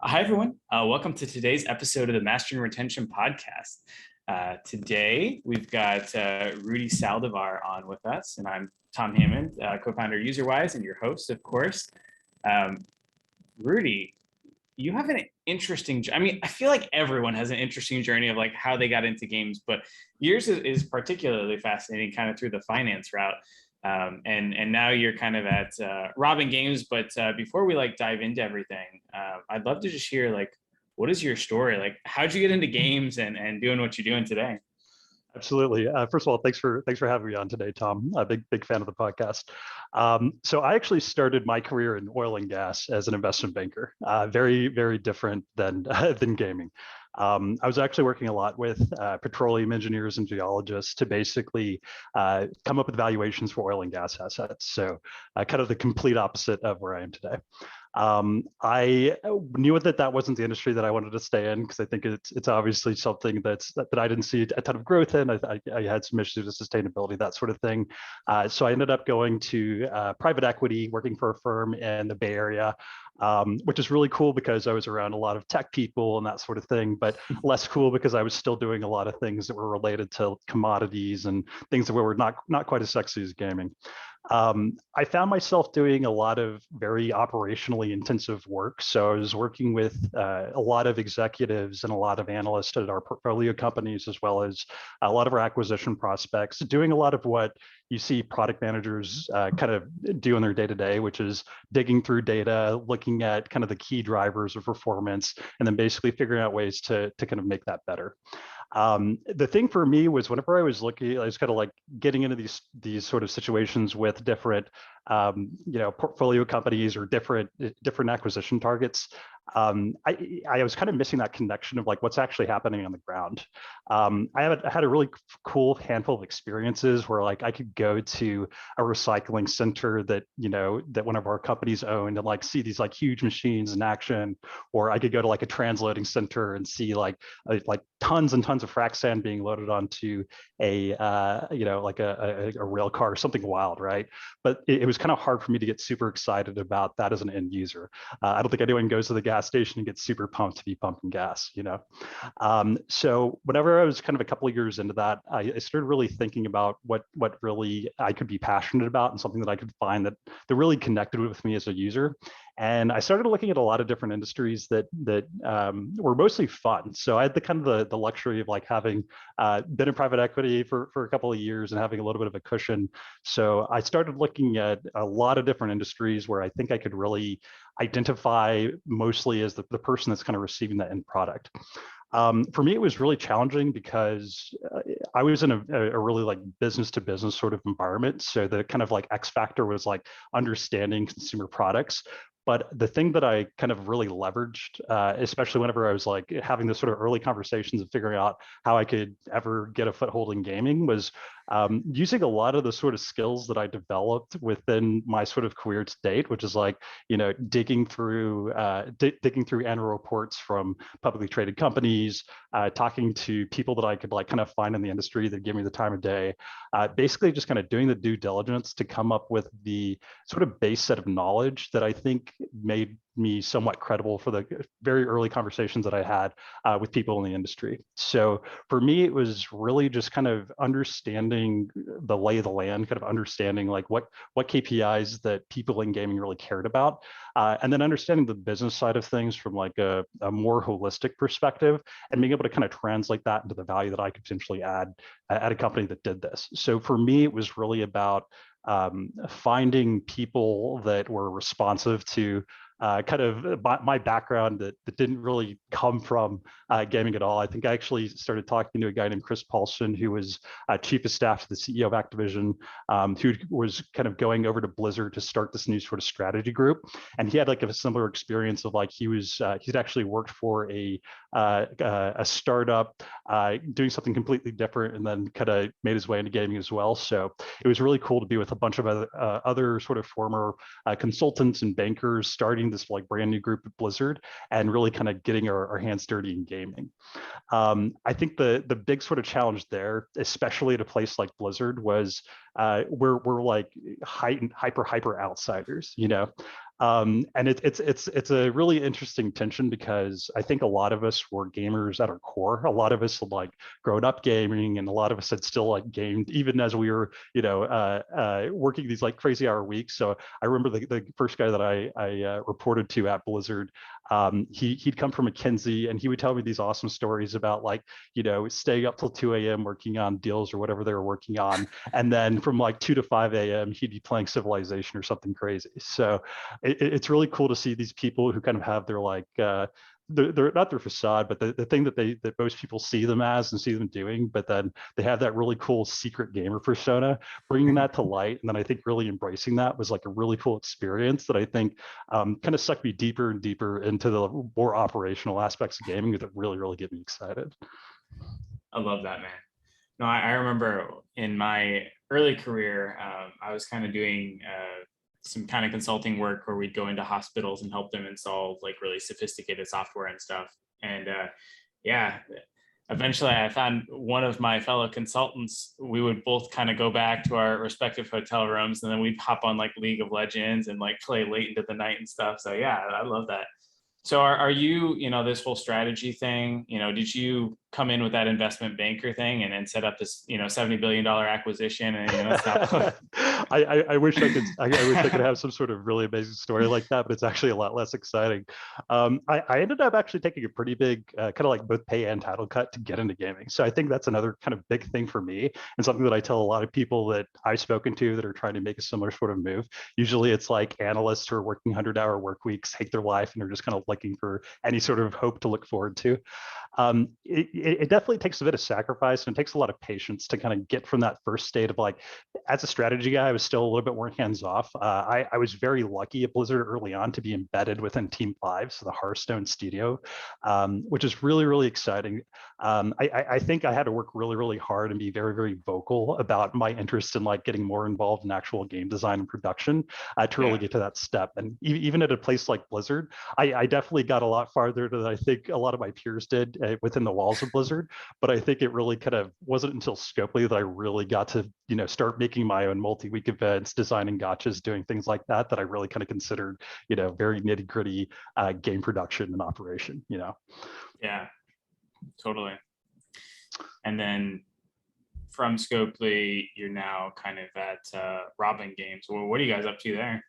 Hi, everyone. Welcome to today's episode of the Mastering Retention Podcast. Today, we've got Rudy Saldivar on with us, and I'm Tom Hammond, co-founder of UserWise and your host, of course. Rudy, you have an interesting, I feel like everyone has an interesting journey of like how they got into games, but yours is particularly fascinating kind of through the finance route. And now you're kind of at Robin Games, but before we like dive into everything, I'd love to just hear like, what is your story? Like, how'd you get into games and doing what you're doing today? Absolutely. First of all, thanks for having me on today, Tom. A big fan of the podcast. So I actually started my career in oil and gas as an investment banker. Very different than than gaming. I was actually working a lot with petroleum engineers and geologists to basically come up with valuations for oil and gas assets. So kind of the complete opposite of where I am today. I knew that wasn't the industry that I wanted to stay in because I think it's obviously something that I didn't see a ton of growth in. I had some issues with sustainability, that sort of thing. So I ended up going to private equity, working for a firm in the Bay Area, which is really cool because I was around a lot of tech people and that sort of thing, but less cool because I was still doing a lot of things that were related to commodities and things that were not quite as sexy as gaming. I found myself doing a lot of very operationally intensive work. So I was working with a lot of executives and a lot of analysts at our portfolio companies, as well as a lot of our acquisition prospects, doing a lot of what you see product managers kind of do in their day to day, which is digging through data, looking at kind of the key drivers of performance, and then basically figuring out ways to kind of make that better. The thing for me was whenever I was looking, I was kind of like getting into these sort of situations with different, portfolio companies or different acquisition targets. I was kind of missing that connection of like what's actually happening on the ground. I had a really cool handful of experiences where like I could go to a recycling center that one of our companies owned and like see these like huge machines in action, or I could go to like a transloading center and see like tons and tons of frac sand being loaded onto a rail car or something wild, right? But it was kind of hard for me to get super excited about that as an end user. I don't think anyone goes to the gas station and gets super pumped to be pumping gas, you know? So whenever I was kind of a couple of years into that, I started really thinking about what really I could be passionate about and something that I could find that really connected with me as a user. And I started looking at a lot of different industries that were mostly fun. So I had the kind of the luxury of like having been in private equity for a couple of years and having a little bit of a cushion. So I started looking at a lot of different industries where I think I could really identify mostly as the person that's kind of receiving that end product. For me, it was really challenging because I was in a really like business to business sort of environment. So the kind of like X factor was like understanding consumer products. But the thing that I kind of really leveraged, especially whenever I was like having this sort of early conversations and figuring out how I could ever get a foothold in gaming, was using a lot of the sort of skills that I developed within my sort of career to date, which is like, digging through annual reports from publicly traded companies, talking to people that I could like kind of find in the industry that give me the time of day, basically just kind of doing the due diligence to come up with the sort of base set of knowledge that I think made me somewhat credible for the very early conversations that I had with people in the industry. So for me, it was really just kind of understanding the lay of the land, kind of understanding like what KPIs that people in gaming really cared about, and then understanding the business side of things from like a more holistic perspective, and being able to kind of translate that into the value that I could potentially add at a company that did this. So for me, it was really about finding people that were responsive to kind of my background that didn't really come from gaming at all. I think I actually started talking to a guy named Chris Paulson, who was chief of staff to the CEO of Activision, who was kind of going over to Blizzard to start this new sort of strategy group. And he had like a similar experience of like he'd actually worked for a startup doing something completely different, and then kind of made his way into gaming as well. So it was really cool to be with a bunch of other sort of former consultants and bankers starting this like brand new group at Blizzard and really kind of getting our hands dirty in gaming. I think the big sort of challenge there, especially at a place like Blizzard, was we're like hyper outsiders. And it's a really interesting tension because I think a lot of us were gamers at our core. A lot of us had like grown up gaming, and a lot of us had still like gamed even as we were, working these like crazy hour weeks. So I remember the first guy that I reported to at Blizzard. He'd come from McKinsey, and he would tell me these awesome stories about like, staying up till 2 a.m. working on deals or whatever they were working on, and then from like 2 to 5 a.m. he'd be playing Civilization or something crazy. So it's really cool to see these people who kind of have their like they're not their facade, but the thing that most people see them as and see them doing, but then they have that really cool secret gamer persona, bringing that to light. And then I think really embracing that was like a really cool experience that I think kind of sucked me deeper and deeper into the more operational aspects of gaming that really get me excited. I love that, man. No, I remember in my early career, I was kind of doing some kind of consulting work where we'd go into hospitals and help them install like really sophisticated software and stuff. And yeah, eventually I found one of my fellow consultants. We would both kind of go back to our respective hotel rooms, and then we'd hop on like League of Legends and like play late into the night and stuff. So yeah, I love that. So are you, this whole strategy thing, did you come in with that investment banker thing and then set up this, $70 billion acquisition and, stop? I wish I wish I could have some sort of really amazing story like that, but it's actually a lot less exciting. I ended up actually taking a pretty big kind of like both pay and title cut to get into gaming. So I think that's another kind of big thing for me, and something that I tell a lot of people that I've spoken to that are trying to make a similar sort of move. Usually it's like analysts who are working 100-hour work weeks, hate their life, and are just kind of looking for any sort of hope to look forward to. It definitely takes a bit of sacrifice, and it takes a lot of patience to kind of get from that first state of like, as a strategy guy, I was still a little bit more hands off. I was very lucky at Blizzard early on to be embedded within Team 5, so the Hearthstone studio, which is really exciting. I think I had to work really hard and be very vocal about my interest in like getting more involved in actual game design and production to really get to that step. And even at a place like Blizzard, I definitely got a lot farther than I think a lot of my peers did within the walls of Blizzard. But I think it really kind of wasn't until Scopely that I really got to, start making my own multi-week events, designing gotchas, doing things like that, that I really kind of considered, very nitty-gritty game production and operation, Yeah, totally. And then from Scopely, you're now kind of at Robin Games. Well, what are you guys up to there?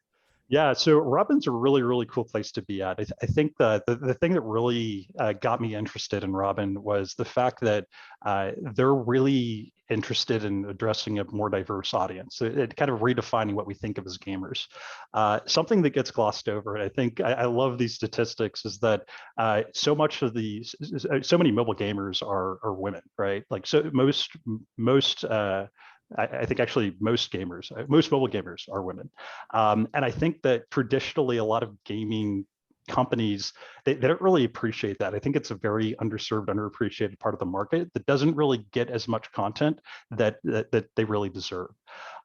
Yeah, so Robin's a really cool place to be at. I think the thing that really got me interested in Robin was the fact that they're really interested in addressing a more diverse audience. It kind of redefining what we think of as gamers. Something that gets glossed over, and I think I love these statistics, is that so many mobile gamers are women, right? Like so most I think actually most mobile gamers are women. And I think that traditionally a lot of gaming companies, they don't really appreciate that. I think it's a very underserved, underappreciated part of the market that doesn't really get as much content that they really deserve.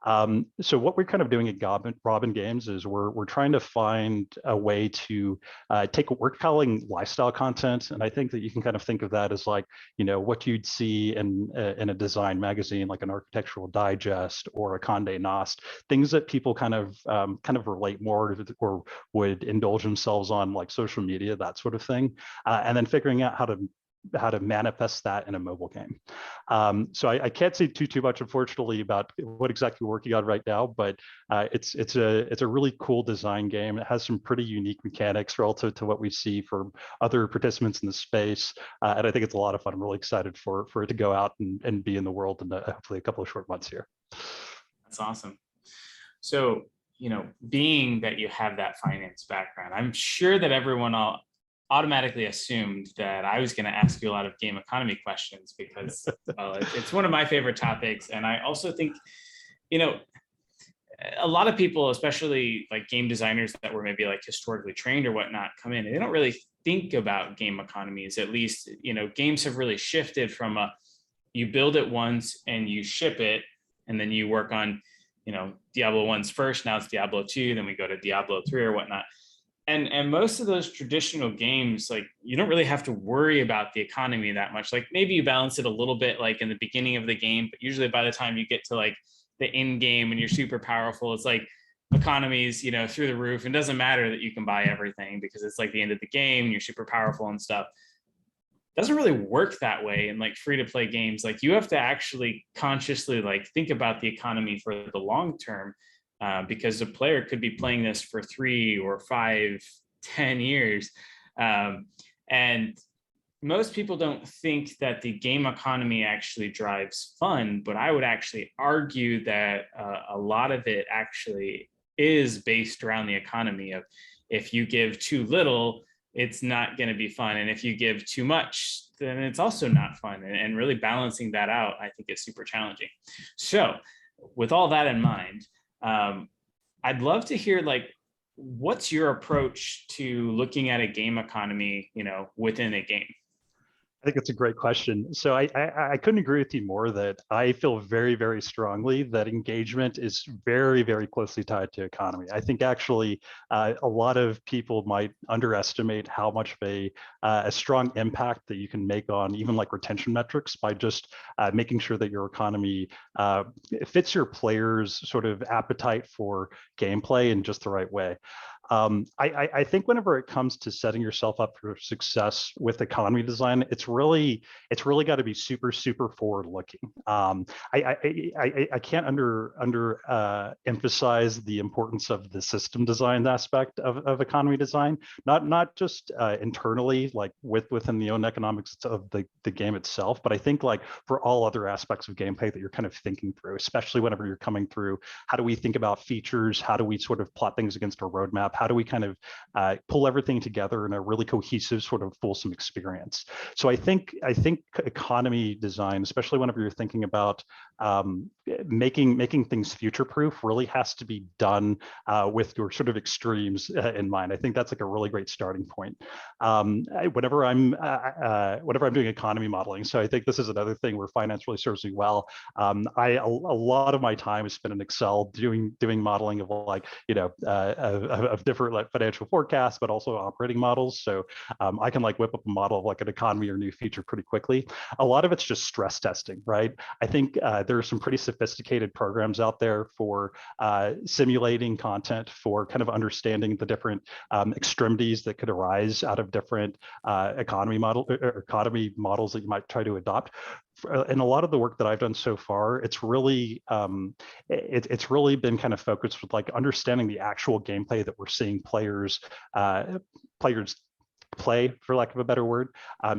So what we're kind of doing at Goblin Games is we're trying to find a way to take what we're calling lifestyle content, and I think that you can kind of think of that as like what you'd see in a design magazine like an Architectural Digest or a Condé Nast, things that people kind of relate more to or would indulge themselves on, like social media, that sort of thing, and then figuring out how to manifest that in a mobile game. So I can't say too much, unfortunately, about what exactly we're working on right now, but it's a really cool design game. It has some pretty unique mechanics relative to what we see from other participants in the space, and I think it's a lot of fun. I'm really excited for it to go out and be in the world in hopefully a couple of short months here. That's awesome. So, being that you have that finance background, I'm sure that everyone automatically assumed that I was going to ask you a lot of game economy questions because it's one of my favorite topics. And I also think, a lot of people, especially like game designers that were maybe like historically trained or whatnot, come in and they don't really think about game economies. At least, games have really shifted from you build it once and you ship it, and then you work on, Diablo 1's first, now it's Diablo 2, then we go to Diablo 3 or whatnot. And most of those traditional games, like you don't really have to worry about the economy that much. Like maybe you balance it a little bit like in the beginning of the game, but usually by the time you get to like the end game and you're super powerful, it's like economies, through the roof. It doesn't matter that you can buy everything because it's like the end of the game and you're super powerful and stuff. Doesn't really work that way in like free to play games. Like you have to actually consciously like think about the economy for the long term, because the player could be playing this for 3 or 5, 10 years. And most people don't think that the game economy actually drives fun, but I would actually argue that a lot of it actually is based around the economy of, if you give too little, it's not going to be fun. And if you give too much, then it's also not fun. And really balancing that out, I think, is super challenging. So with all that in mind, I'd love to hear, like, what's your approach to looking at a game economy, within a game? I think it's a great question. So I couldn't agree with you more that I feel very, very strongly that engagement is very, very closely tied to economy. I think actually a lot of people might underestimate how much of a strong impact that you can make on even like retention metrics by just making sure that your economy fits your players' sort of appetite for gameplay in just the right way. I think whenever it comes to setting yourself up for success with economy design, it's really got to be super, super forward looking. I can't emphasize the importance of the system design aspect of economy design, not just internally, like within the own economics of the game itself, but I think like for all other aspects of gameplay that you're kind of thinking through, especially whenever you're coming through, how do we think about features? How do we sort of plot things against our roadmap? How do we kind of pull everything together in a really cohesive, sort of fulsome experience? So I think economy design, especially whenever you're thinking about making things future-proof, really has to be done with your sort of extremes in mind. I think that's like a really great starting point. Whenever I'm doing economy modeling, so I think this is another thing where finance really serves me well. A lot of my time is spent in Excel doing modeling of like of different like financial forecasts, but also operating models. So I can like whip up a model of like an economy or new feature pretty quickly. A lot of it's just stress testing, right? I think there are some pretty sophisticated programs out there for simulating content, for kind of understanding the different extremities that could arise out of different economy models that you might try to adopt. And a lot of the work that I've done so far, it's really been kind of focused with like understanding the actual gameplay that we're seeing players play, for lack of a better word,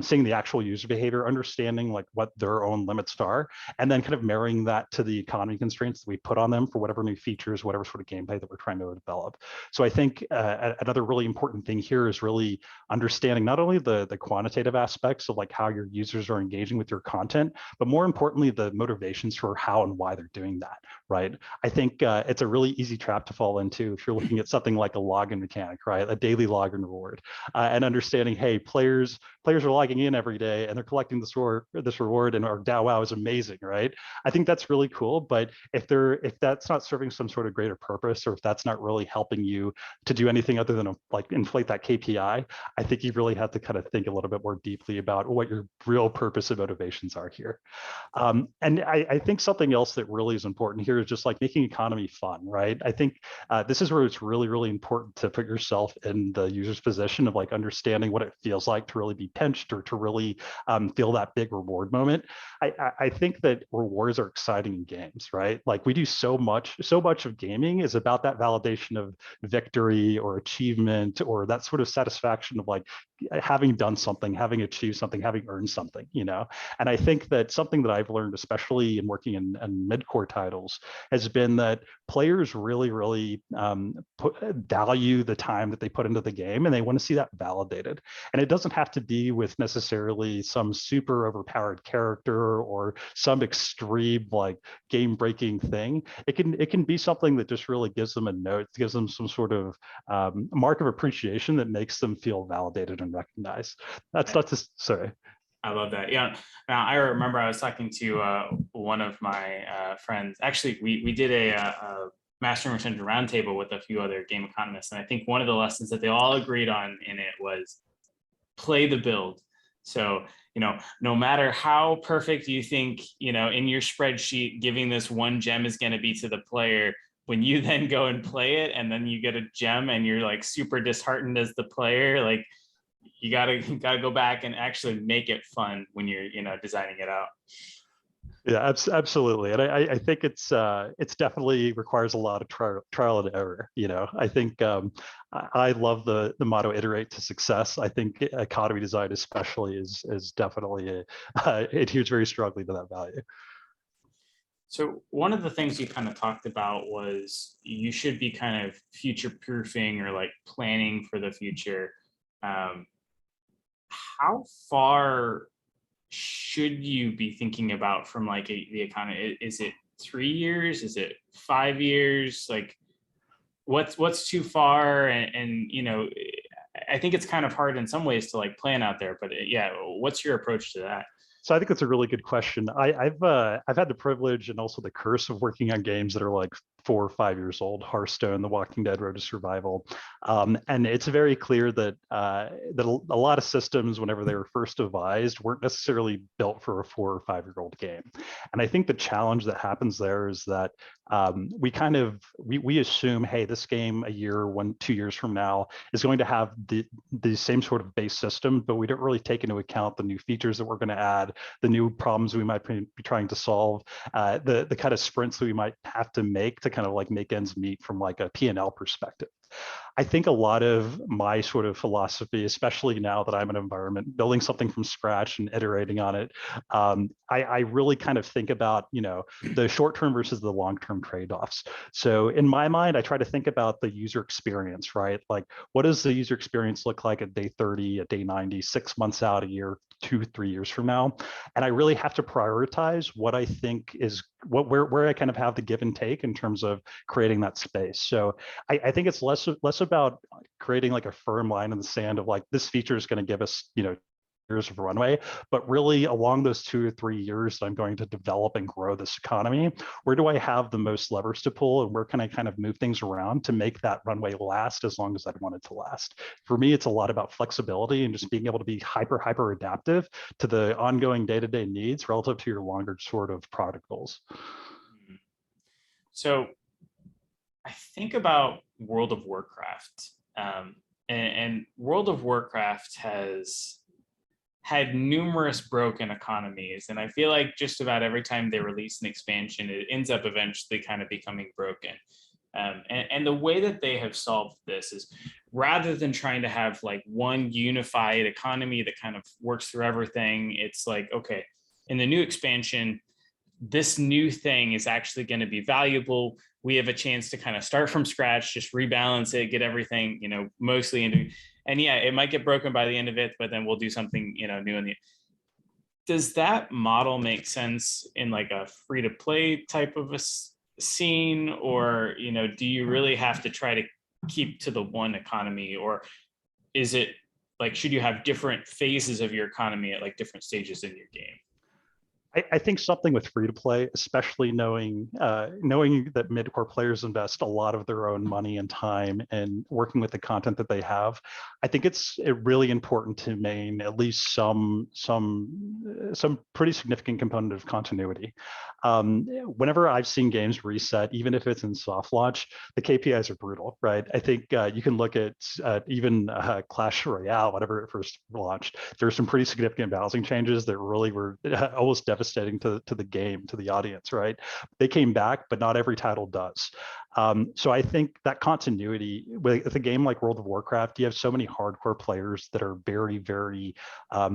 seeing the actual user behavior, understanding like what their own limits are, and then kind of marrying that to the economy constraints that we put on them for whatever new features, whatever sort of gameplay that we're trying to develop. So I think another really important thing here is really understanding not only the quantitative aspects of like how your users are engaging with your content, but more importantly, the motivations for how and why they're doing that, right? I think it's a really easy trap to fall into if you're looking at something like a login mechanic, right? A daily login reward, and understanding, hey, players are logging in every day and they're collecting this reward, and our DAO wow is amazing, right? I think that's really cool. But if that's not serving some sort of greater purpose, or if that's not really helping you to do anything other than like inflate that KPI, I think you really have to kind of think a little bit more deeply about what your real purpose and motivations are here. And I think something else that really is important here is just like making economy fun, right? I think this is where it's really, really important to put yourself in the user's position of like understanding what it feels like to really be pinched, or to really feel that big reward moment. I think that rewards are exciting in games, right? Like we do so much of gaming is about that validation of victory or achievement, or that sort of satisfaction of like having done something, having achieved something, having earned something, And I think that something that I've learned, especially in working in mid-core titles, has been that players really, really value the time that they put into the game, and they want to see that validated. And it doesn't have to be with necessarily some super overpowered character or some extreme like game-breaking thing. It can be something that just really gives them a note, gives them some sort of mark of appreciation that makes them feel validated and recognized. That's not just sorry. I love that. Yeah. Now I remember I was talking to one of my friends. Actually, we did a Master Retention Roundtable with a few other game economists, and I think one of the lessons that they all agreed on in it was play the build. So no matter how perfect you think in your spreadsheet giving this one gem is going to be to the player, when you then go and play it and then you get a gem and you're like super disheartened as the player, like you gotta go back and actually make it fun when you're, designing it out. Yeah, absolutely, and I think it's definitely requires a lot of trial and error. I think I love the motto "iterate to success." I think economy design, especially, is definitely adheres very strongly to that value. So one of the things you kind of talked about was you should be kind of future proofing or like planning for the future. Um, how far should you be thinking about from like the economy? Is it 3 years? Is it 5 years? Like what's too far? And I think it's kind of hard in some ways to like plan out there, but yeah, what's your approach to that? So I think that's a really good question. I've had the privilege and also the curse of working on games that are like 4 or 5 years old: Hearthstone, The Walking Dead, Road to Survival, and it's very clear that that a lot of systems, whenever they were first devised, weren't necessarily built for a 4 or 5 year old game. And I think the challenge that happens there is that we assume, hey, this game a year, 1 2 years from now is going to have the same sort of base system, but we don't really take into account the new features that we're going to add, the new problems we might be trying to solve, the kind of sprints that we might have to make to kind of like make ends meet from like a P&L perspective. I think a lot of my sort of philosophy, especially now that I'm in an environment building something from scratch and iterating on it, I really kind of think about, the short-term versus the long-term trade-offs. So in my mind, I try to think about the user experience, right? Like, what does the user experience look like at day 30, at day 90, 6 months out, a year, 2 3 years from now? And I really have to prioritize what I think is where I kind of have the give and take in terms of creating that space. So I think it's less about creating like a firm line in the sand of like, this feature is going to give us, years of runway, but really along those 2 or 3 years that I'm going to develop and grow this economy, where do I have the most levers to pull, and where can I kind of move things around to make that runway last as long as I want it to last? For me, it's a lot about flexibility and just being able to be hyper adaptive to the ongoing day-to-day needs relative to your longer sort of product goals. So I think about World of Warcraft, and World of Warcraft has had numerous broken economies, and I feel like just about every time they release an expansion, it ends up eventually kind of becoming broken. And the way that they have solved this is, rather than trying to have like one unified economy that kind of works through everything, it's like, okay, in the new expansion, this new thing is actually going to be valuable. We have a chance to kind of start from scratch, just rebalance it, get everything, mostly into, and yeah, it might get broken by the end of it, but then we'll do something, new in the. Does that model make sense in like a free to play type of a scene, or, do you really have to try to keep to the one economy, or is it like, should you have different phases of your economy at like different stages in your game? I think something with free to play, especially knowing that mid-core players invest a lot of their own money and time in working with the content that they have, I think it's really important to maintain at least some pretty significant component of continuity. Whenever I've seen games reset, even if it's in soft launch, the KPIs are brutal, right? I think you can look at even Clash Royale, whenever it first launched, there were some pretty significant balancing changes that really were almost devastating to the game, to the audience, right? They came back, but not every title does. So I think that continuity with a game like World of Warcraft, you have so many hardcore players that are very, very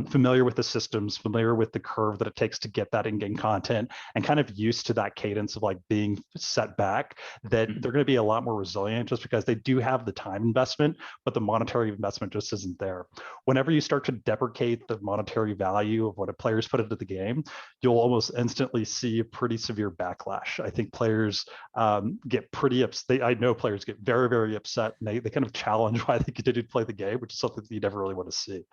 familiar with the systems, familiar with the curve that it takes to get that in-game content, and kind of used to that cadence of like being set back, that they're going to be a lot more resilient just because they do have the time investment, but the monetary investment just isn't there. Whenever you start to deprecate the monetary value of what a player's put into the game, you'll almost instantly see a pretty severe backlash. I think players get pretty upset. I know players get very, very upset, and they kind of challenge why they continue to play the game, which is something that you never really want to see.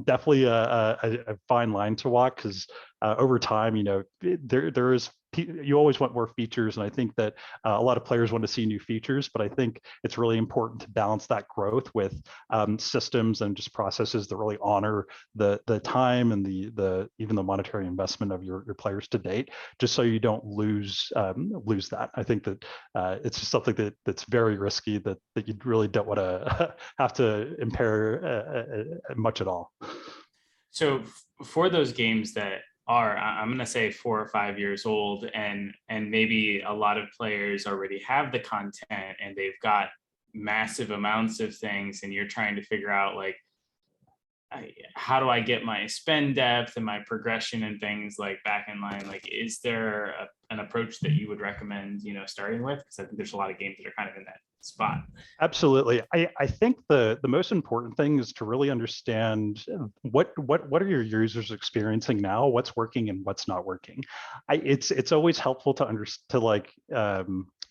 Definitely a fine line to walk, because over time, there is you always want more features, and I think that a lot of players want to see new features, but I think it's really important to balance that growth with systems and just processes that really honor the time and the even the monetary investment of your players to date, just so you don't lose that. I think that it's just something that's very risky that you really don't want to have to impair much at all. So for those games that are, I'm going to say 4 or 5 years old, and maybe a lot of players already have the content and they've got massive amounts of things, and you're trying to figure out like, how do I get my spend depth and my progression and things like back in line? Like, is there an approach that you would recommend, starting with? Because I think there's a lot of games that are kind of in that spot. Absolutely. I think the most important thing is to really understand what are your users experiencing now, what's working and what's not working. It's always helpful to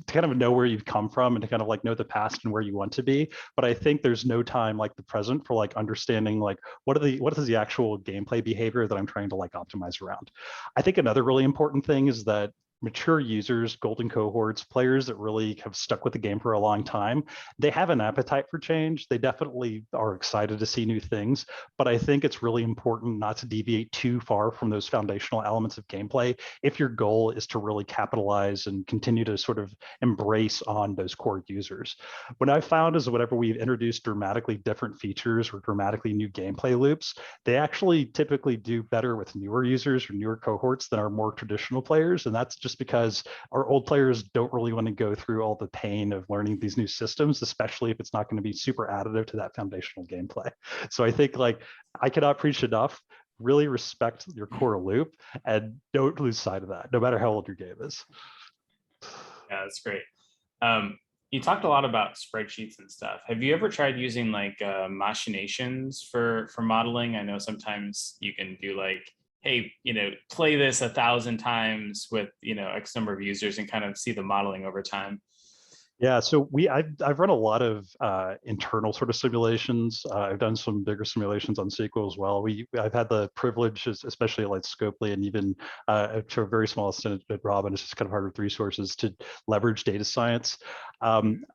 kind of know where you've come from and to kind of like know the past and where you want to be. But I think there's no time like the present for like understanding like what is the actual gameplay behavior that I'm trying to like optimize around. I think another really important thing is that mature users, golden cohorts, players that really have stuck with the game for a long time, they have an appetite for change. They definitely are excited to see new things, but I think it's really important not to deviate too far from those foundational elements of gameplay if your goal is to really capitalize and continue to sort of embrace on those core users. What I've found is whenever we've introduced dramatically different features or dramatically new gameplay loops, they actually typically do better with newer users or newer cohorts than our more traditional players. And that's just because our old players don't really want to go through all the pain of learning these new systems, especially if it's not going to be super additive to that foundational gameplay. So I think like I cannot preach enough. Really respect your core loop and don't lose sight of that, no matter how old your game is. Yeah, that's great. You talked a lot about spreadsheets and stuff. Have you ever tried using like machinations for modeling? I know sometimes you can do like, hey, play this 1,000 times with X number of users and kind of see the modeling over time. Yeah, so I've run a lot of internal sort of simulations. I've done some bigger simulations on SQL as well. I've had the privilege, especially at like Scopely and even to a very small extent at Robin, it's just kind of hard with resources to leverage data science.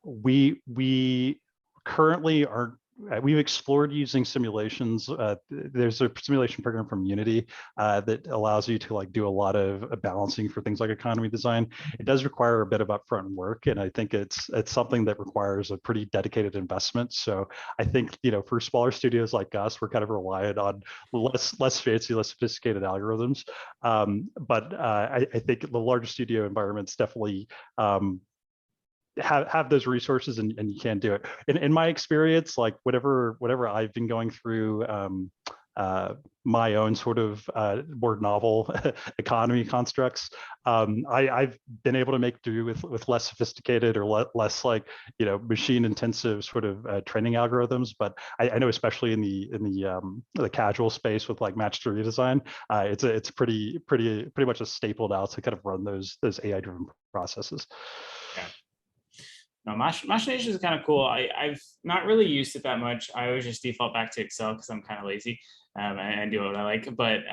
We currently aren't. We've explored using simulations. There's a simulation program from Unity that allows you to like do a lot of balancing for things like economy design. It does require a bit of upfront work, and I think it's something that requires a pretty dedicated investment. So I think for smaller studios like us, we're kind of reliant on less fancy, less sophisticated algorithms. But I think the larger studio environments definitely have those resources and you can do it. In my experience, like whatever I've been going through my own sort of more novel economy constructs, I've been able to make do with less sophisticated or less like machine intensive sort of training algorithms. But I know especially in the casual space with like match 3 design, it's pretty much a staple now to kind of run those AI driven processes. Yeah. No, machination is kind of cool. I've not really used it that much. I always just default back to Excel because I'm kind of lazy and do what I like. But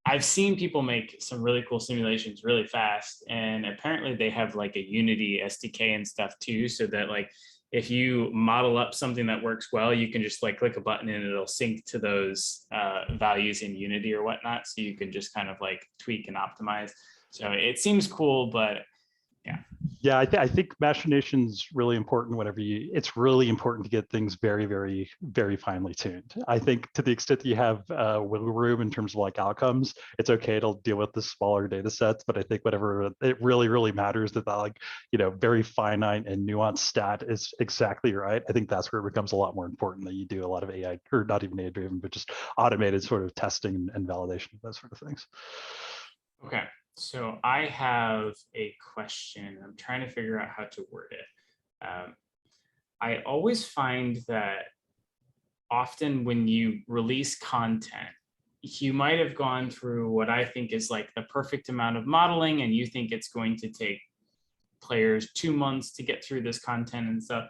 I've seen people make some really cool simulations really fast. And apparently they have like a Unity SDK and stuff too. So that like if you model up something that works well, you can just like click a button and it'll sync to those values in Unity or whatnot. So you can just kind of like tweak and optimize. So it seems cool, but yeah. Yeah, I think machination's really important whenever it's really important to get things very, very, very finely tuned. I think to the extent that you have wiggle room in terms of like outcomes, it's okay to deal with the smaller data sets, but I think whatever it really, really matters that like, very finite and nuanced stat is exactly right. I think that's where it becomes a lot more important that you do a lot of AI, or not even AI driven, but just automated sort of testing and validation of those sort of things. Okay. So I have a question. I'm trying to figure out how to word it. I always find that often when you release content, you might have gone through what I think is like the perfect amount of modeling, and you think it's going to take players 2 months to get through this content and stuff.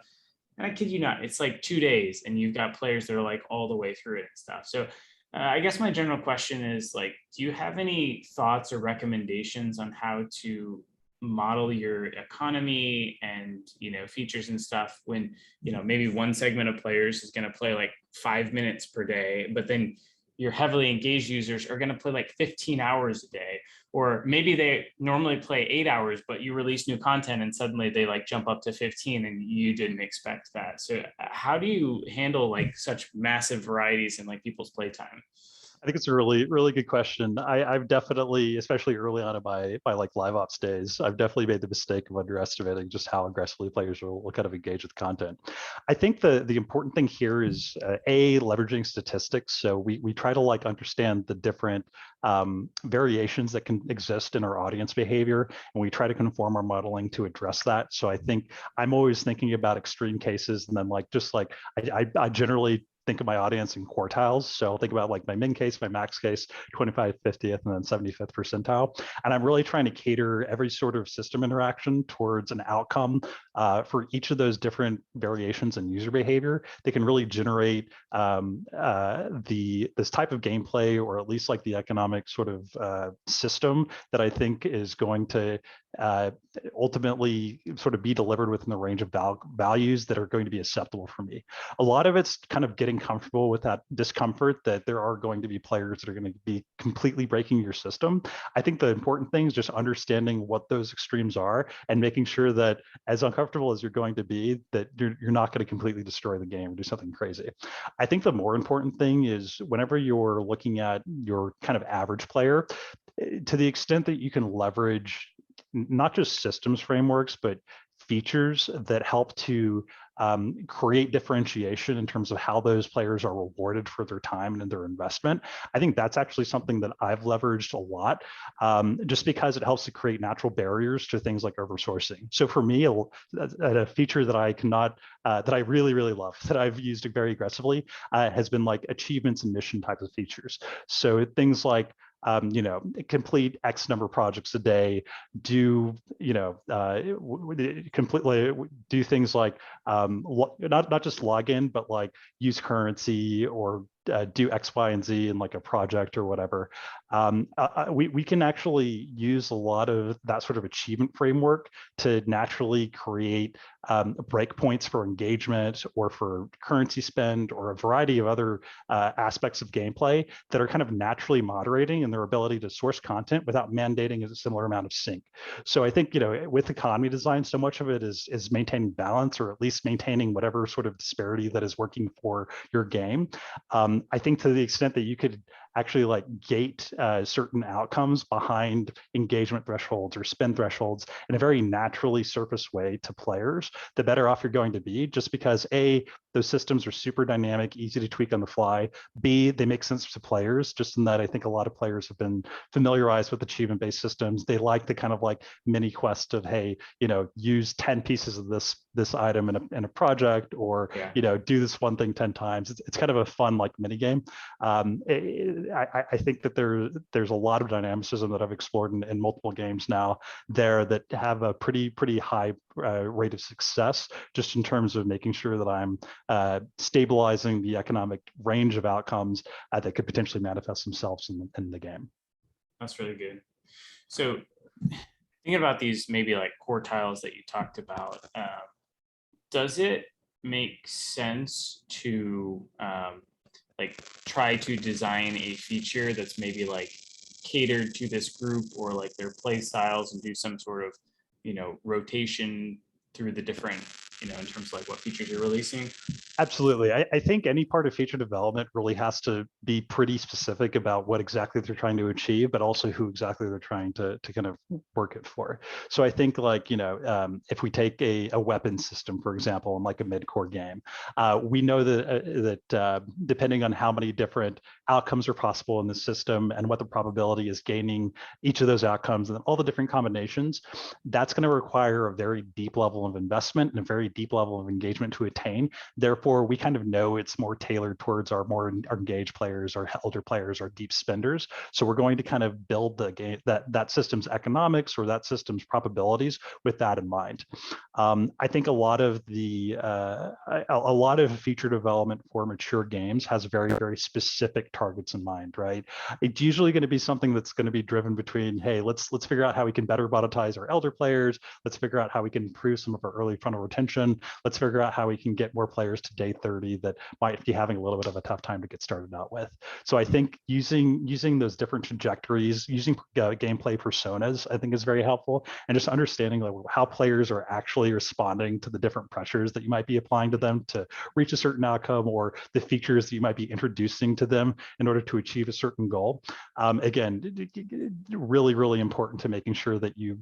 And I kid you not, it's like 2 days, and you've got players that are like all the way through it and stuff. So I guess my general question is like, do you have any thoughts or recommendations on how to model your economy and features and stuff when maybe one segment of players is going to play like 5 minutes per day, but then your heavily engaged users are going to play like 15 hours a day, or maybe they normally play 8 hours, but you release new content and suddenly they like jump up to 15 and you didn't expect that. So how do you handle like such massive varieties in like people's playtime? I think it's a really, really good question. I've definitely, especially early on in my like live ops days, I've definitely made the mistake of underestimating just how aggressively players will kind of engage with content. I think the important thing here is leveraging statistics. So we try to like understand the different variations that can exist in our audience behavior, and we try to conform our modeling to address that. So I think I'm always thinking about extreme cases, and then like just like I generally think of my audience in quartiles. So I'll think about like my min case, my max case, 25th, 50th, and then 75th percentile. And I'm really trying to cater every sort of system interaction towards an outcome for each of those different variations in user behavior. They can really generate this type of gameplay, or at least like the economic sort of system that I think is going to ultimately sort of be delivered within the range of values that are going to be acceptable for me. A lot of it's kind of getting comfortable with that discomfort that there are going to be players that are going to be completely breaking your system. I think the important thing is just understanding what those extremes are and making sure that as uncomfortable as you're going to be, that you're not going to completely destroy the game or do something crazy. I think the more important thing is whenever you're looking at your kind of average player, to the extent that you can leverage not just systems frameworks, but features that help to create differentiation in terms of how those players are rewarded for their time and their investment. I think that's actually something that I've leveraged a lot, just because it helps to create natural barriers to things like oversourcing. So for me, a feature that I cannot, that I really, really love, that I've used very aggressively, has been like achievements and mission type of features. So things like complete X number of projects a day, do, completely do things like not just log in, but like use currency or do X, Y, and Z in like a project or whatever. We can actually use a lot of that sort of achievement framework to naturally create breakpoints for engagement or for currency spend or a variety of other aspects of gameplay that are kind of naturally moderating in their ability to source content without mandating a similar amount of sync. So I think, with economy design, so much of it is maintaining balance, or at least maintaining whatever sort of disparity that is working for your game. I think to the extent that you could actually like gate certain outcomes behind engagement thresholds or spend thresholds in a very naturally surface way to players, the better off you're going to be, just because A, those systems are super dynamic, easy to tweak on the fly. B, they make sense to players, just in that I think a lot of players have been familiarized with achievement-based systems. They like the kind of like mini quest of, hey, use 10 pieces of this item in a project, or do this one thing 10 times. It's kind of a fun like mini game. I think that there's a lot of dynamicism that I've explored in multiple games now there that have a pretty high rate of success, just in terms of making sure that I'm stabilizing the economic range of outcomes that could potentially manifest themselves in the game. That's really good. So thinking about these maybe like quartiles that you talked about, does it make sense to like try to design a feature that's maybe like catered to this group or like their play styles, and do some sort of rotation through the different in terms of like what features you're releasing? Absolutely. I think any part of feature development really has to be pretty specific about what exactly they're trying to achieve, but also who exactly they're trying to kind of work it for. So I think like, if we take a weapon system, for example, in like a mid-core game, we know that depending on how many different outcomes are possible in the system and what the probability is gaining each of those outcomes and all the different combinations, that's going to require a very deep level of investment and a very very deep level of engagement to attain. Therefore, we kind of know it's more tailored towards our more engaged players, our elder players, our deep spenders. So we're going to kind of build the game, that system's economics or that system's probabilities with that in mind. I think a lot of feature development for mature games has very, very specific targets in mind, right? It's usually going to be something that's going to be driven between, hey, let's figure out how we can better monetize our elder players. Let's figure out how we can improve some of our early funnel retention. Let's figure out how we can get more players to day 30 that might be having a little bit of a tough time to get started out with. So I think using those different trajectories, using gameplay personas, I think is very helpful, and just understanding like how players are actually responding to the different pressures that you might be applying to them to reach a certain outcome, or the features that you might be introducing to them in order to achieve a certain goal. Again, really, really important to making sure that you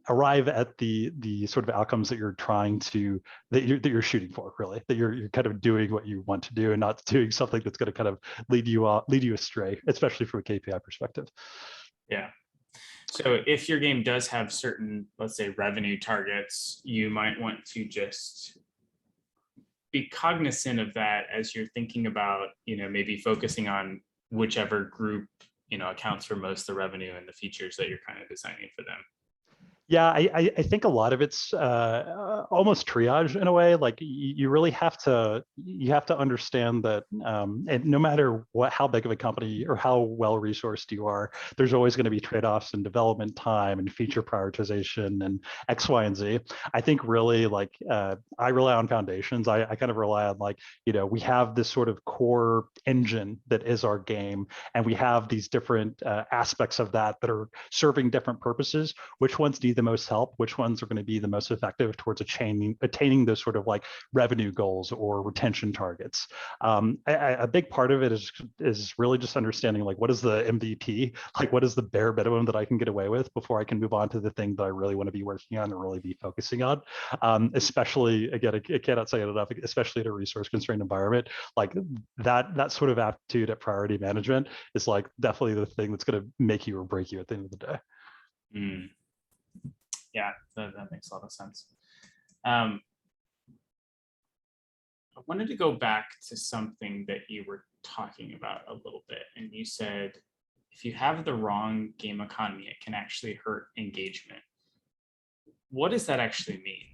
arrive at the sort of outcomes that you're trying to, that you're shooting for, really, that you're kind of doing what you want to do and not doing something that's going to kind of lead you astray, especially from a KPI perspective. Yeah. So if your game does have certain, let's say, revenue targets, you might want to just be cognizant of that as you're thinking about, maybe focusing on whichever group, accounts for most of the revenue and the features that you're kind of designing for them. Yeah, I think a lot of it's almost triage in a way. Like you really have to understand that, and no matter how big of a company or how well resourced you are, there's always going to be trade-offs in development time and feature prioritization and X, Y, and Z. I think really like I rely on foundations. I kind of rely on like, we have this sort of core engine that is our game, and we have these different aspects of that are serving different purposes. Which ones need the most help, which ones are going to be the most effective towards attaining those sort of like revenue goals or retention targets. A big part of it is really just understanding like what is the MVP, like what is the bare minimum that I can get away with before I can move on to the thing that I really want to be working on and really be focusing on. Especially, again, I cannot say it enough, especially in a resource constrained environment, like that sort of aptitude at priority management is like definitely the thing that's going to make you or break you at the end of the day. Mm. Yeah, that makes a lot of sense. I wanted to go back to something that you were talking about a little bit, and you said if you have the wrong game economy, it can actually hurt engagement. What does that actually mean?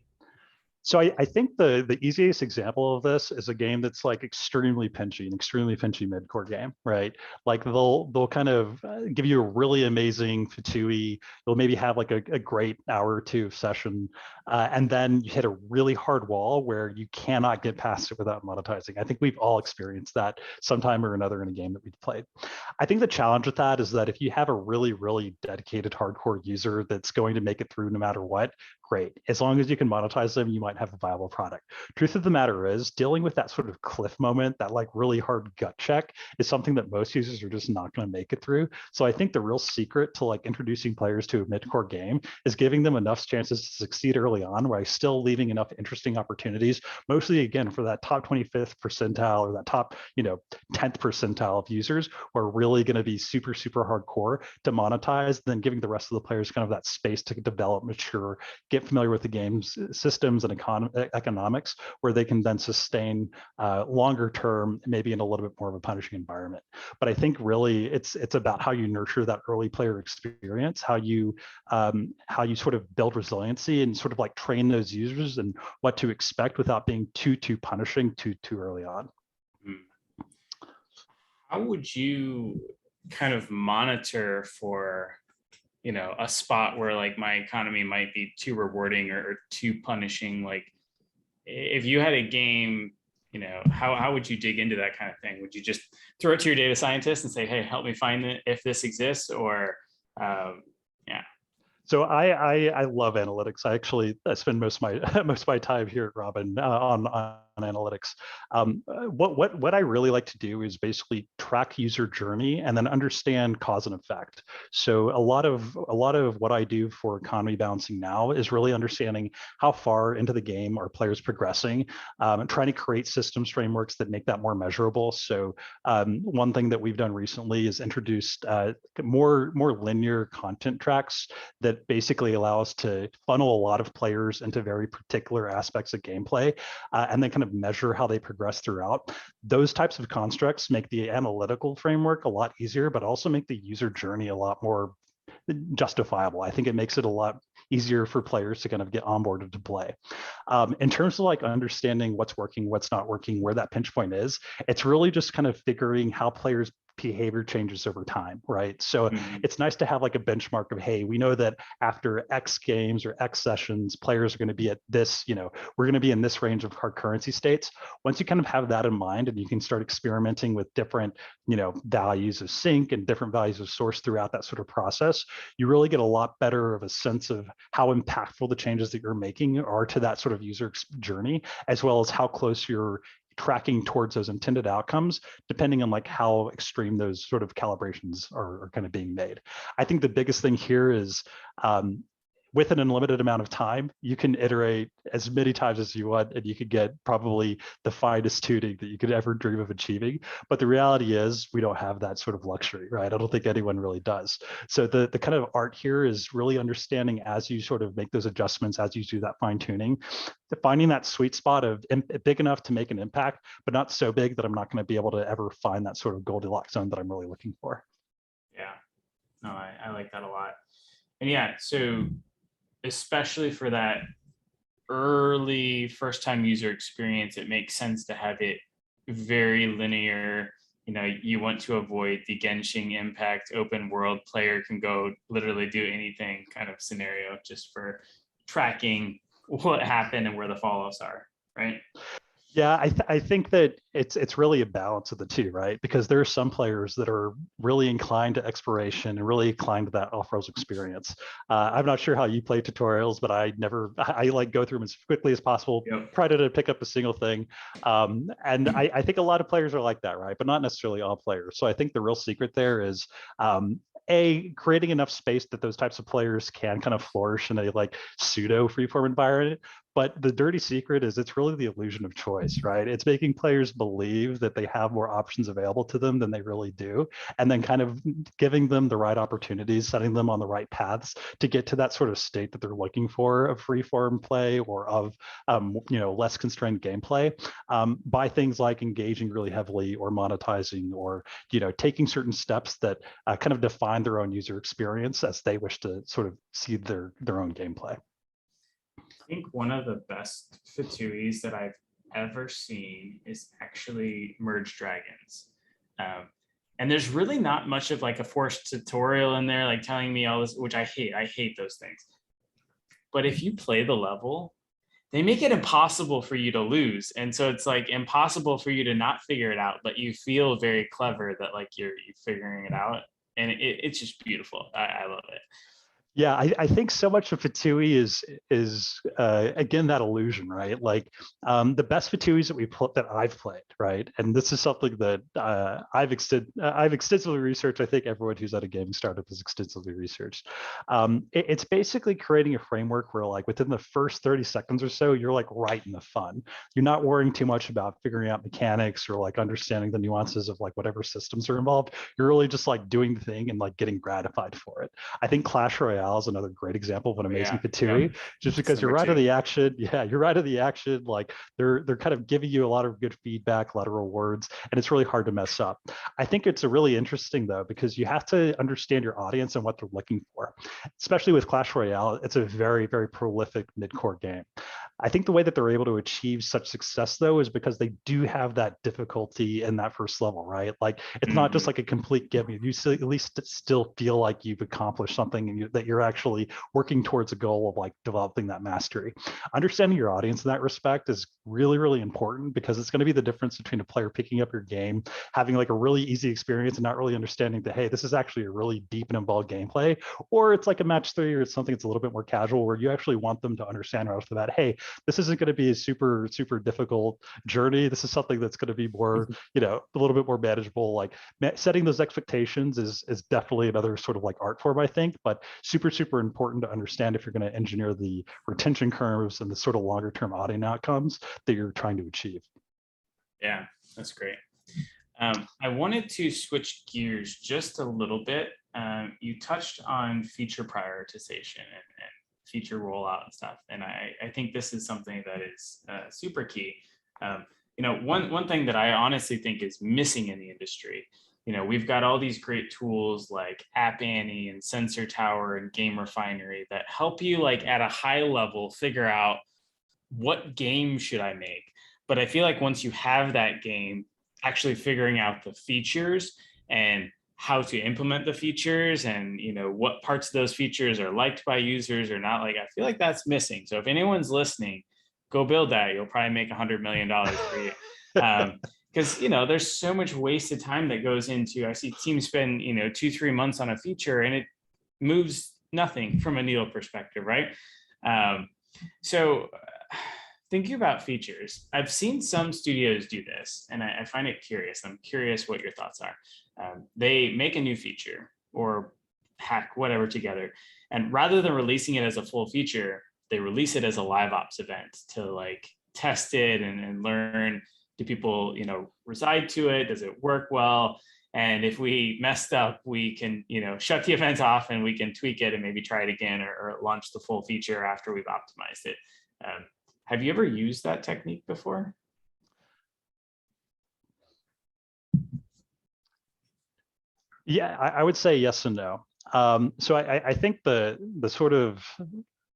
So I think the easiest example of this is a game that's like extremely pinchy mid-core game, right? Like they'll kind of give you a really amazing Fatui. They'll maybe have like a great hour or two of session, and then you hit a really hard wall where you cannot get past it without monetizing. I think we've all experienced that sometime or another in a game that we've played. I think the challenge with that is that if you have a really, really dedicated hardcore user that's going to make it through no matter what, great. As long as you can monetize them, you might have a viable product. Truth of the matter is, dealing with that sort of cliff moment, that like really hard gut check, is something that most users are just not going to make it through. So I think the real secret to like introducing players to a mid-core game is giving them enough chances to succeed early on while still leaving enough interesting opportunities, mostly again for that top 25th percentile or that top 10th percentile of users who are really going to be super, super hardcore to monetize, then giving the rest of the players kind of that space to develop, mature, get familiar with the game's systems and economics, where they can then sustain longer term, maybe in a little bit more of a punishing environment. But I think really it's about how you nurture that early player experience, how you sort of build resiliency and sort of like train those users and what to expect without being too punishing too early on. How would you kind of monitor for a spot where like my economy might be too rewarding or too punishing? Like if you had a game, how would you dig into that kind of thing? Would you just throw it to your data scientist and say, hey, help me find it if this exists? Or yeah. So I love analytics. I spend most of my time here at Robin on analytics. What I really like to do is basically track user journey and then understand cause and effect. So a lot of what I do for economy balancing now is really understanding how far into the game are players progressing, and trying to create systems frameworks that make that more measurable. So one thing that we've done recently is introduced more linear content tracks that basically allow us to funnel a lot of players into very particular aspects of gameplay, and then kind of measure how they progress throughout. Those types of constructs make the analytical framework a lot easier, but also make the user journey a lot more justifiable. I think it makes it a lot easier for players to kind of get onboarded to play. In terms of like understanding what's working, what's not working, where that pinch point is, it's really just kind of figuring how players behavior changes over time, right? So it's nice to have like a benchmark of, hey, we know that after X games or X sessions, players are going to be at this, we're going to be in this range of hard currency states. Once you kind of have that in mind and you can start experimenting with different, values of sync and different values of source throughout that sort of process, you really get a lot better of a sense of how impactful the changes that you're making are to that sort of user journey, as well as how close you're tracking towards those intended outcomes, depending on like how extreme those sort of calibrations are kind of being made. I think the biggest thing here is with an unlimited amount of time, you can iterate as many times as you want, and you could get probably the finest tuning that you could ever dream of achieving. But the reality is we don't have that sort of luxury, right? I don't think anyone really does. So the kind of art here is really understanding as you sort of make those adjustments, as you do that fine tuning, finding that sweet spot of big enough to make an impact, but not so big that I'm not going to be able to ever find that sort of Goldilocks zone that I'm really looking for. Yeah, no, I like that a lot. And yeah, so especially for that early first time user experience, it makes sense to have it very linear. You want to avoid the Genshin Impact open world player can go literally do anything kind of scenario, just for tracking what happened and where the follow-ups are, right? Yeah, I think that it's really a balance of the two, right? Because there are some players that are really inclined to exploration and really inclined to that off-rails experience. I'm not sure how you play tutorials, but I like go through them as quickly as possible, Yep. try to pick up a single thing. And I think a lot of players are like that, right? But not necessarily all players. So I think the real secret there is creating enough space that those types of players can kind of flourish in a like pseudo freeform environment. But the dirty secret is it's really the illusion of choice, right? It's making players believe that they have more options available to them than they really do, and then kind of giving them the right opportunities, setting them on the right paths to get to that sort of state that they're looking for of freeform play or of less constrained gameplay, by things like engaging really heavily or monetizing or taking certain steps that kind of define their own user experience as they wish to sort of see their own gameplay. I think one of the best Fatuis that I've ever seen is actually Merge Dragons. And there's really not much of like a forced tutorial in there, like telling me all this, which I hate. I hate those things. But if you play the level, they make it impossible for you to lose. And so it's like impossible for you to not figure it out, but you feel very clever that like you're figuring it out. And it's just beautiful. I love it. Yeah, I think so much of Fatui is again that illusion, right? Like the best Fatuis that I've played, right? And this is something that I've extensively researched. I think everyone who's at a gaming startup has extensively researched. It's basically creating a framework where like within the first 30 seconds or so, you're like right in the fun. You're not worrying too much about figuring out mechanics or like understanding the nuances of like whatever systems are involved. You're really just like doing the thing and like getting gratified for it. I think Clash Royale is another great example of an amazing Fatui, just because you're right of the action. Yeah, you're right of the action. Like they're kind of giving you a lot of good feedback, a lot of rewards, and it's really hard to mess up. I think it's a really interesting though, because you have to understand your audience and what they're looking for. Especially with Clash Royale, it's a very, very prolific mid-core game. I think the way that they're able to achieve such success though is because they do have that difficulty in that first level, right? Like it's not just like a complete gimme. You at least still feel like you've accomplished something and that you're actually working towards a goal of like developing that mastery. Understanding your audience in that respect is really, really important because it's going to be the difference between a player picking up your game, having like a really easy experience and not really understanding that, hey, this is actually a really deep and involved gameplay, or it's like a match 3 or it's something that's a little bit more casual where you actually want them to understand right off the bat, hey, this isn't going to be a super difficult journey. This is something that's going to be more, a little bit more manageable. Like setting those expectations is definitely another sort of like art form, I think, but super important to understand if you're going to engineer the retention curves and the sort of longer term audience outcomes that you're trying to achieve. Yeah, that's great. I wanted to switch gears just a little bit. You touched on feature prioritization and feature rollout and stuff, and I think this is something that is super key. One thing that I honestly think is missing in the industry. We've got all these great tools like App Annie and Sensor Tower and Game Refinery that help you like at a high level figure out what game should I make. But I feel like once you have that game, actually figuring out the features and how to implement the features and what parts of those features are liked by users or not, like I feel like that's missing. So if anyone's listening, go build that. You'll probably make $100 million for you. Because there's so much wasted time that goes into, I see teams spend 2-3 months on a feature and it moves nothing from a needle perspective, right? So thinking about features, I've seen some studios do this, and I find it curious. I'm curious what your thoughts are. They make a new feature or hack whatever together, and rather than releasing it as a full feature, they release it as a live ops event to like test it and learn, do people reside to it? Does it work well? And if we messed up, we can shut the event off and we can tweak it and maybe try it again or launch the full feature after we've optimized it. Have you ever used that technique before? Yeah, I would say yes and no. So I think the sort of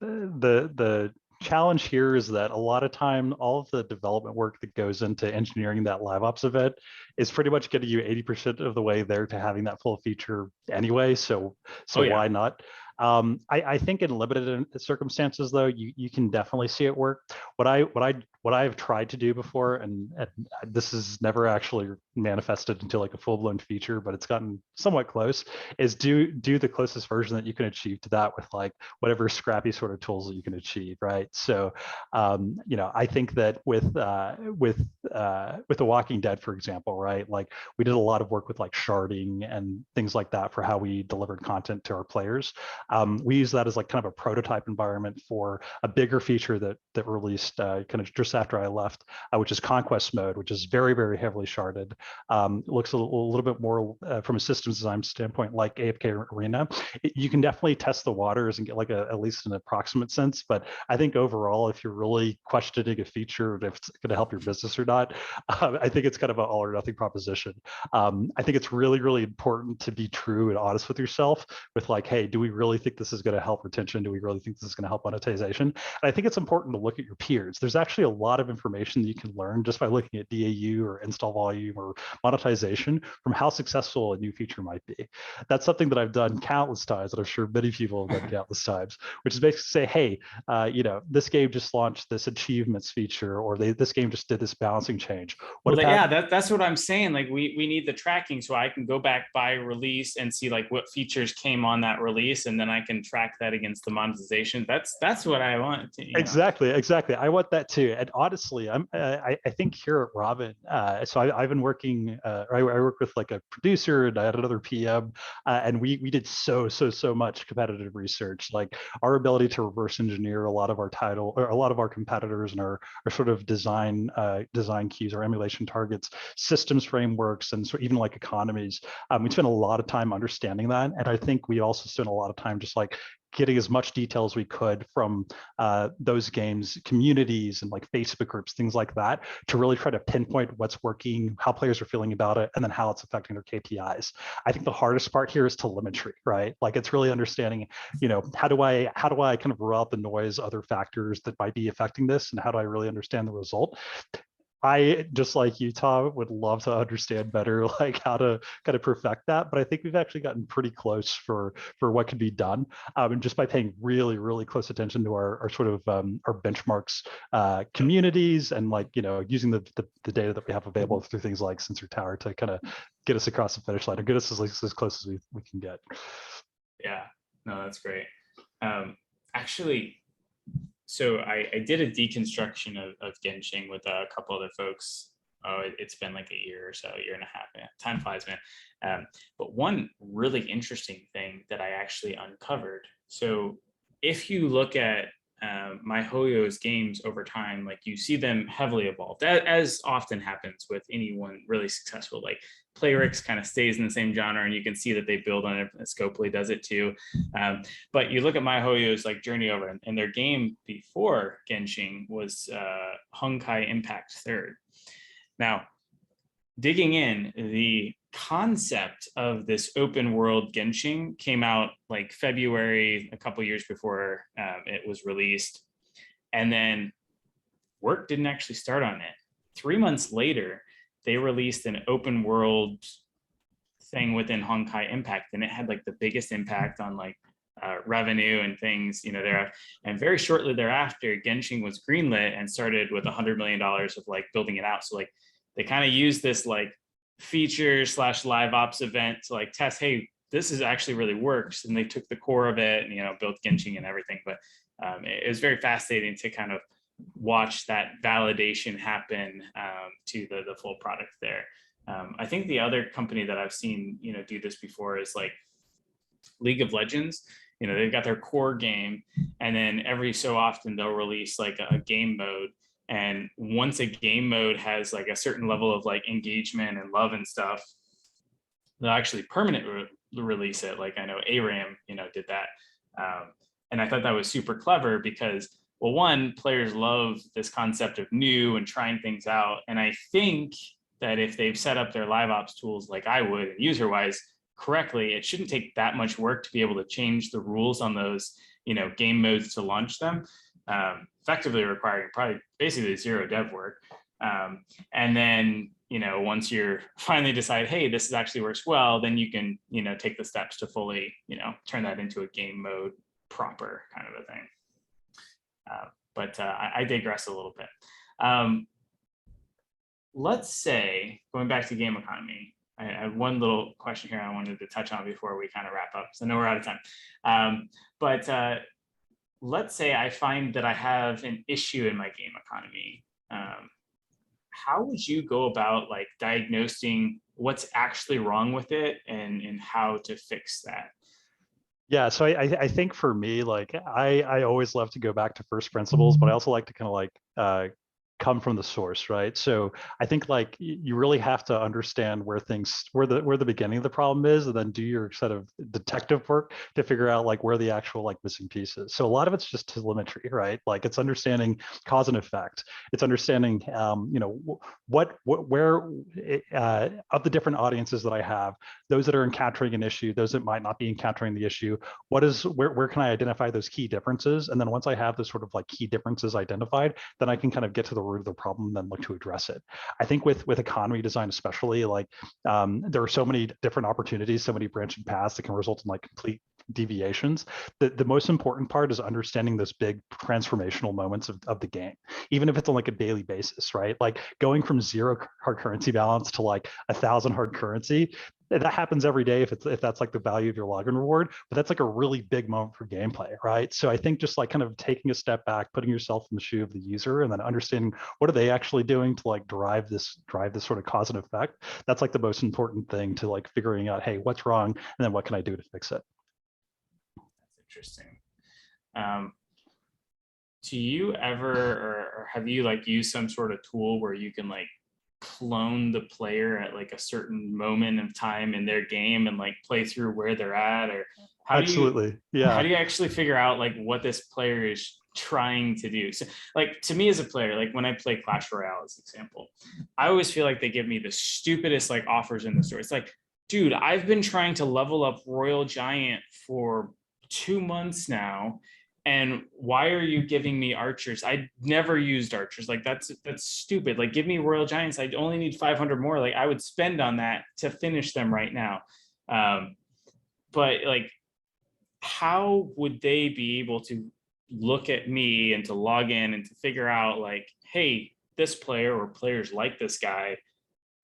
the challenge here is that a lot of time, all of the development work that goes into engineering that live ops event is pretty much getting you 80% of the way there to having that full feature anyway. So why not? I think in limited circumstances, though, you can definitely see it work. What I've tried to do before, and this is never actually manifested into like a full-blown feature, but it's gotten somewhat close, is do the closest version that you can achieve to that with like whatever scrappy sort of tools that you can achieve, right? So, I think that with The Walking Dead, for example, right? Like we did a lot of work with like sharding and things like that for how we delivered content to our players. We use that as like kind of a prototype environment for a bigger feature that released kind of just after I left, which is Conquest Mode, which is very heavily sharded. Looks a little bit more from a systems design standpoint like AFK Arena. You can definitely test the waters and get like at least an approximate sense, but I think overall, if you're really questioning a feature, if it's going to help your business or not, I think it's kind of an all or nothing proposition. I think it's really important to be true and honest with yourself with like, hey, do we really think this is going to help retention? Do we really think this is going to help monetization? And I think it's important to look at your peers. There's actually a lot of information that you can learn just by looking at DAU or install volume or monetization from how successful a new feature might be. That's something that I've done countless times, and I'm sure many people have done countless times, which is basically say, hey, this game just launched this achievements feature, or this game just did this balancing change. That's what I'm saying. Like we need the tracking so I can go back by release and see like what features came on that release, and then I can track that against the monetization. That's what I want. Exactly. I want that too. And honestly, I think here at Robin, so I've been working. I work with like a producer, and I had another PM, and we did so much competitive research. Like our ability to reverse engineer a lot of our title or a lot of our competitors and our sort of design keys or emulation targets, systems frameworks, and so even like economies. We spent a lot of time understanding that, and I think we also spent a lot of time just like getting as much detail as we could from those games, communities and like Facebook groups, things like that, to really try to pinpoint what's working, how players are feeling about it, and then how it's affecting their KPIs. I think the hardest part here is telemetry, right? Like it's really understanding, how do I kind of rule out the noise, other factors that might be affecting this, and how do I really understand the result? I, just like Utah, would love to understand better like how to kind of perfect that, but I think we've actually gotten pretty close for what could be done, and just by paying really close attention to our sort of our benchmarks, communities, and like using the data that we have available through things like Sensor Tower to kind of get us across the finish line or get us as close as we can get. Yeah, no, that's great. Actually, So I did a deconstruction of Genshin with a couple other folks. Oh, it's been like a year or so, a year and a half. Yeah, time flies, man. But one really interesting thing that I actually uncovered. So if you look at my Hoyo's games over time, like you see them heavily evolved, as often happens with anyone really successful. Like Playrix kind of stays in the same genre, and you can see that they build on it. Scopely does it too. But you look at my Hoyo's like journey over, and their game before Genshin was Honkai Impact Third. Now, digging in, the concept of this open world Genshin came out like February, a couple years before it was released. And then work didn't actually start on it. 3 months later, they released an open world thing within Honkai Impact, and it had like the biggest impact on like revenue and things, there. And very shortly thereafter, Genshin was greenlit and started with $100 million of like building it out. So like they kind of used this like feature / live ops event to like test, hey, this is actually really works. And they took the core of it and, built Genshin and everything. But it was very fascinating to kind of watch that validation happen to the full product there. I think the other company that I've seen, do this before is like League of Legends. They've got their core game, and then every so often they'll release like a game mode. And once a game mode has like a certain level of like engagement and love and stuff, they'll actually permanently release it. Like I know ARAM, did that. And I thought that was super clever because, well, one, players love this concept of new and trying things out. And I think that if they've set up their live ops tools like I would, and user-wise correctly, it shouldn't take that much work to be able to change the rules on those, game modes to launch them, effectively requiring probably basically zero dev work. And then, once you're finally decide, hey, this actually works well, then you can, take the steps to fully, turn that into a game mode proper kind of a thing. But I digress a little bit. Let's say, going back to game economy, I have one little question here I wanted to touch on before we kind of wrap up. So I know we're out of time. But let's say I find that I have an issue in my game economy. How would you go about like diagnosing what's actually wrong with it and how to fix that? Yeah, so I think for me, like I always love to go back to first principles, but I also like to kind of like come from the source, right? So I think like you really have to understand where the beginning of the problem is, and then do your sort of detective work to figure out like where the actual like missing pieces. So a lot of it's just telemetry, right? Like it's understanding cause and effect. It's understanding, where of the different audiences that I have, those that are encountering an issue, those that might not be encountering the issue. Where can I identify those key differences? And then once I have those sort of like key differences identified, then I can kind of get to the root of the problem and then look to address it. I think with economy design especially, like there are so many different opportunities, so many branching paths that can result in like complete deviations. The most important part is understanding those big transformational moments of the game, even if it's on like a daily basis, right? Like going from 0 hard currency balance to like 1,000 hard currency, that happens every day if that's like the value of your login reward, but that's like a really big moment for gameplay, right? So I think just like kind of taking a step back, putting yourself in the shoe of the user, and then understanding what are they actually doing to like drive this sort of cause and effect. That's like the most important thing to like figuring out, hey, what's wrong, and then what can I do to fix it. That's interesting. Do you ever, or have you like used some sort of tool where you can like clone the player at like a certain moment of time in their game and like play through where they're at? Or how Absolutely. how do you actually figure out like what this player is trying to do? So like to me as a player, like when I play Clash Royale as an example, I always feel like they give me the stupidest like offers in the store. It's like, dude, I've been trying to level up Royal Giant for 2 months now, and why are you giving me archers? I never used archers. Like that's stupid. Like give me Royal Giants. I only need 500 more. Like I would spend on that to finish them right now. But like, how would they be able to look at me and to log in and to figure out like, hey, this player or players like this guy,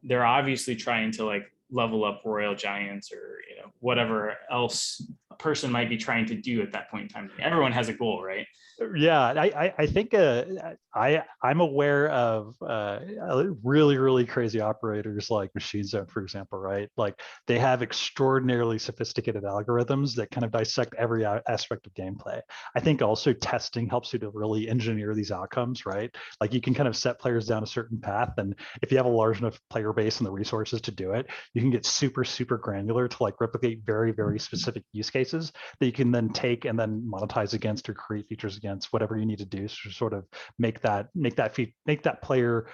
they're obviously trying to like level up royal giants or whatever else a person might be trying to do at that point in time. Everyone has a goal, right? Yeah, I think I'm aware of really crazy operators like Machine Zone, for example, right? Like they have extraordinarily sophisticated algorithms that kind of dissect every aspect of gameplay. I think also testing helps you to really engineer these outcomes, right? Like you can kind of set players down a certain path, and if you have a large enough player base and the resources to do it, you can get super granular to like replicate very specific use cases that you can then take and then monetize against or create features against, whatever you need to do to sort of make that player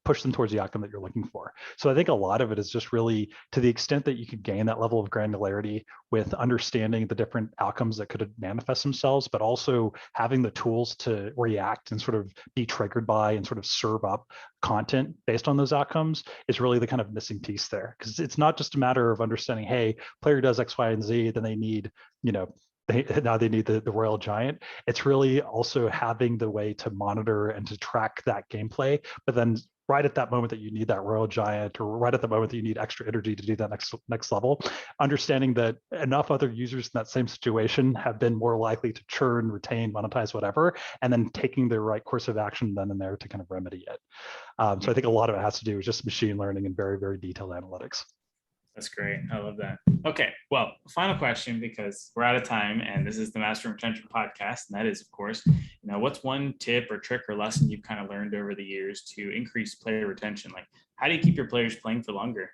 push them towards the outcome that you're looking for. So I think a lot of it is just really to the extent that you could gain that level of granularity with understanding the different outcomes that could manifest themselves, but also having the tools to react and sort of be triggered by and sort of serve up content based on those outcomes is really the kind of missing piece there. Because it's not just a matter of understanding, hey, player does X, Y, and Z, then they need, now they need the royal giant. It's really also having the way to monitor and to track that gameplay, but then right at that moment that you need that royal giant, or right at the moment that you need extra energy to do that next level, understanding that enough other users in that same situation have been more likely to churn, retain, monetize, whatever, and then taking the right course of action then and there to kind of remedy it. So I think a lot of it has to do with just machine learning and very detailed analytics. That's great. I love that. Okay. Well, final question, because we're out of time and this is the Master Retention podcast. And that is, of course, what's one tip or trick or lesson you've kind of learned over the years to increase player retention? Like, how do you keep your players playing for longer?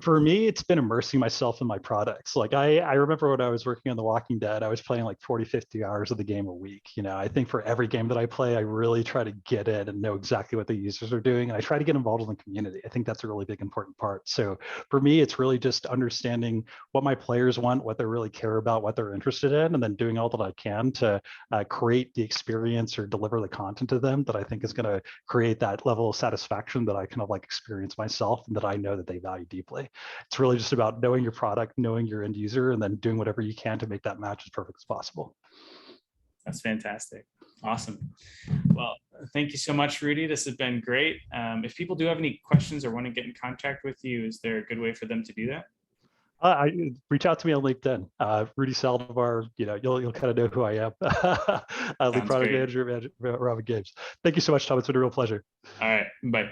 For me, it's been immersing myself in my products. Like I remember when I was working on The Walking Dead, I was playing like 40, 50 hours of the game a week. I think for every game that I play, I really try to get in and know exactly what the users are doing. And I try to get involved in the community. I think that's a really big, important part. So for me, it's really just understanding what my players want, what they really care about, what they're interested in, and then doing all that I can to create the experience or deliver the content to them that I think is going to create that level of satisfaction that I kind of like experience myself and that I know that they value deeply. It's really just about knowing your product, knowing your end user, and then doing whatever you can to make that match as perfect as possible. That's fantastic. Awesome. Well, thank you so much, Rudy. This has been great. If people do have any questions or want to get in contact with you, is there a good way for them to do that? I reach out to me on LinkedIn, Rudy Saldivar. You'll kind of know who I am. The product manager, Robin Games. Thank you so much, Tom. It's been a real pleasure. All right. Bye.